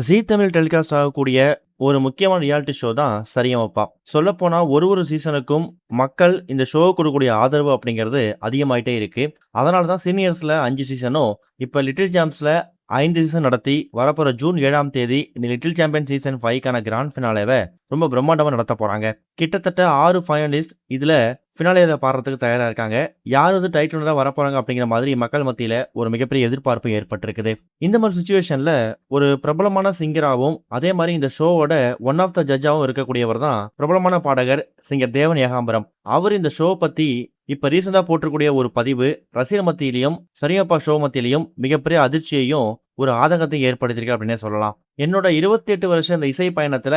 ஜீ Tamil telecast ஆகக்கூடிய ஒரு முக்கியமான ரியாலிட்டி ஷோ தான் சரிகமபா. சொல்லப்போனா ஒரு சீசனுக்கும் மக்கள் இந்த ஷோவுக்கு கொடுக்கக்கூடிய ஆதரவு அப்படிங்கிறது அதிகமாயிட்டே இருக்கு. அதனால தான் சீனியர்ஸ்ல 5 சீசனும், இப்ப லிட்டில் சாம்ப்ஸ்ல 5 சீசன் நடத்தி வரப்போற ஜூன் 7ஆம் தேதி இந்த லிட்டில் சாம்பியன் சீசன் 5க்கான கிராண்ட் ஃபினாலேவை ரொம்ப பிரம்மாண்டமா நடத்த போறாங்க. கிட்டத்தட்ட 6 ஃபைனலிஸ்ட் இதுல ஃபினாலேல பாடுறதுக்கு தயாரா இருக்காங்க. யார் வந்து டைட்டில் வின்னரா வரப்போறாங்க அப்படிங்கிற மாதிரி மக்கள் மத்தியில ஒரு மிகப்பெரிய எதிர்பார்ப்பு ஏற்பட்டிருக்குது. இந்த மாதிரி சுச்சுவேஷன்ல ஒரு பிரபலமான சிங்கராகவும் அதே மாதிரி இந்த ஷோவோட ஒன் ஆஃப் த ஜட்ஜாவும் இருக்கக்கூடியவர் தான் பிரபலமான பாடகர் சிங்கர் தேவன் ஏகாம்பரம். அவர் இந்த ஷோ பத்தி இப்ப ரீசெண்டா போட்டிருக்கூடிய ஒரு பதிவு ரசிகர் மத்தியிலையும் சரிகமபா ஷோ மத்தியிலையும் மிகப்பெரிய அதிர்ச்சியையும் ஒரு ஆதங்கத்தையும் ஏற்படுத்தியிருக்கு அப்படின்னே சொல்லலாம். என்னோட 28 வருஷம் இந்த இசை பயணத்துல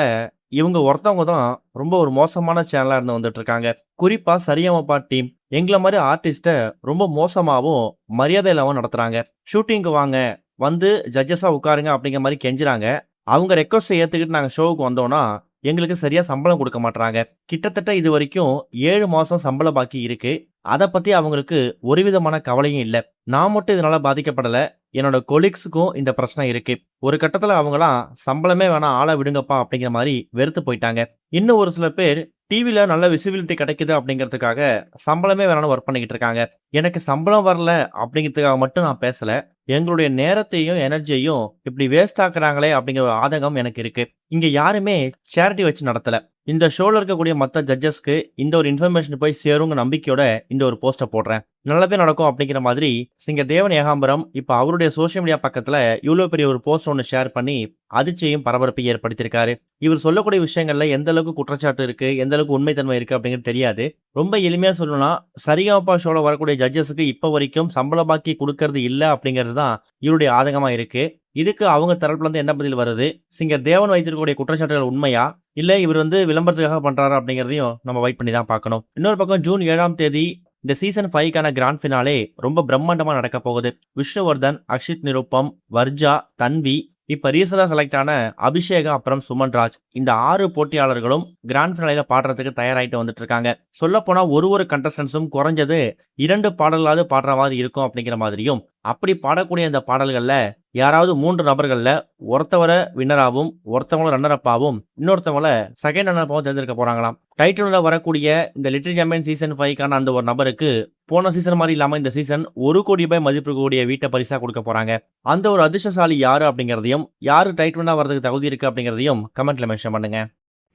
இவங்க ஒருத்தவங்க தான் ரொம்ப ஒரு மோசமான சேனலா இருந்து வந்துட்டு இருக்காங்க. குறிப்பா சரிகமபா டீம் எங்களை மாதிரி ஆர்டிஸ்ட ரொம்ப மோசமாவும் மரியாதை இல்லாம நடத்துறாங்க. ஷூட்டிங்க்கு வாங்க, வந்து ஜட்ஜஸா உட்காருங்க அப்படிங்கிற மாதிரி கெஞ்சுறாங்க. அவங்க ரெக்வஸ்ட் ஏத்துக்கிட்டு நாங்க ஷோவுக்கு வந்தோம்னா எங்களுக்கு சரியா சம்பளம் கொடுக்க மாட்டாங்க. கிட்டத்தட்ட இது வரைக்கும் 7 மாசம் சம்பள பாக்கி இருக்கு. அதை பத்தி அவங்களுக்கு ஒரு விதமான கவலையும் இல்ல. நான் மட்டும் இதனால பாதிக்கப்படல, என்னோட கொலீக்ஸுக்கும் இந்த பிரச்சனை இருக்கு. ஒரு கட்டத்துல அவங்களாம் சம்பளமே வேணாம், ஆளை விடுங்கப்பா அப்படிங்கிற மாதிரி வெறுத்து போயிட்டாங்க. இன்னும் ஒரு சில பேர் டிவில நல்ல விசிபிலிட்டி கிடைக்குது அப்படிங்கிறதுக்காக சம்பளமே வேணாலும் ஒர்க் பண்ணிக்கிட்டு இருக்காங்க. எனக்கு சம்பளம் வரல அப்படிங்கிறதுக்காக மட்டும் நான் பேசல. எங்களுடைய நேரத்தையும் எனர்ஜியையும் இப்படி வேஸ்ட் ஆக்குறாங்களே அப்படிங்கிற ஒரு ஆதங்கம் எனக்கு இருக்கு. இங்க யாருமே சேரிட்டி வச்சு நடத்தல. இந்த ஷோல இருக்கக்கூடிய மற்ற ஜட்ஜஸ்க்கு இந்த ஒரு இன்ஃபர்மேஷன் போய் சேருங்க நம்பிக்கையோட இந்த ஒரு போஸ்ட்டை போடுறேன். நல்லதே நடக்கும் அப்படிங்கிற மாதிரி சிங்கர் தேவன் ஏகாம்பரம் இப்ப அவருடைய சோசியல் மீடியா பக்கத்துல இவ்வளவு பெரிய ஒரு போஸ்ட் ஒன்று ஷேர் பண்ணி அதிர்ச்சியையும் பரபரப்பை ஏற்படுத்தியிருக்காரு. இவர் சொல்லக்கூடிய விஷயங்கள்ல எந்த அளவுக்கு குற்றச்சாட்டு இருக்கு, எந்த அளவுக்கு உண்மைத்தன்மை இருக்கு அப்படிங்கிறது தெரியாது. ரொம்ப எளிமையா சொல்லணும்னா சரிகமபா ஷோல வரக்கூடிய ஜட்ஜஸுக்கு இப்ப வரைக்கும் சம்பள பாக்கி கொடுக்கறது இல்ல அப்படிங்கிறது தான் இவருடைய ஆதங்கமா இருக்கு. இதுக்கு அவங்க தரப்புல இருந்து என்ன பதில் வருது, சிங்கர் தேவன் வைத்திருக்கக்கூடிய குற்றச்சாட்டுகள் உண்மையா இல்ல இவர் வந்து விளம்பரத்துக்காக பண்றாரா அப்படிங்கிறதையும் நம்ம வெயிட் பண்ணி தான் பார்க்கணும். இன்னொரு பக்கம் ஜூன் 7ஆம் தேதி இந்த சீசன் 5க்கான கிராண்ட் ஃபினாலே ரொம்ப பிரம்மாண்டமா நடக்க போகுது. விஷ்ணுவர்தன், அக்ஷித் நிருப்பம், வர்ஜா, தன்வி, இப்ப ரீசெண்டா செலக்ட் ஆன அபிஷேகா அப்புறம் சுமன்ராஜ், இந்த 6 போட்டியாளர்களும் கிராண்ட் ஃபினாலேல பாடுறதுக்கு தயாராயிட்டு வந்துட்டு இருக்காங்க. சொல்ல போனா ஒரு கண்டஸ்டன்ஸும் குறைஞ்சது 2 பாடல்களாவது பாடுற மாதிரி இருக்கும் அப்படிங்கிற மாதிரியும், அப்படி பாடக்கூடிய இந்த பாடல்கள்ல யாராவது 3 நபர்கள்ல ஒருத்தவரை வின்னராகவும் ஒருத்தவங்கள ரன்னர் அப்பாவும் இன்னொருத்தவங்கள செகண்ட் ரன்னர் அப்பாவும் தேர்ந்தெடுக்க போறாங்களாம். டைட்டில் வரக்கூடிய இந்த லிட்டில் சாம்பியன் சீசன் 5க்கான அந்த ஒரு நபருக்கு போன சீசன் மாதிரி இல்லாம இந்த சீசன் 1 கோடி ரூபாய் மதிப்பு கூடிய வீட்டை பரிசா கொடுக்க போறாங்க. அந்த ஒரு அதிர்ஷ்டசாலி யாரு அப்படிங்கிறதையும், யாரு டைட்டில் வரதுக்கு தகுதி இருக்கு அப்படிங்கிறதையும் கமெண்ட்ல மென்ஷன் பண்ணுங்க.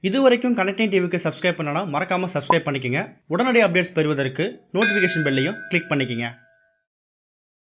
இது வரைக்கும் கனெக்டிங் டிவிக்கு சப்ஸ்கிரைப் பண்ணனா மறக்காம சப்ஸ்கிரைப் பண்ணிக்கங்க. உடனடி அப்டேட்ஸ் பெறுவதற்கு நோட்டிஃபிகேஷன் பெல்லையும் கிளிக் பண்ணிக்கங்க.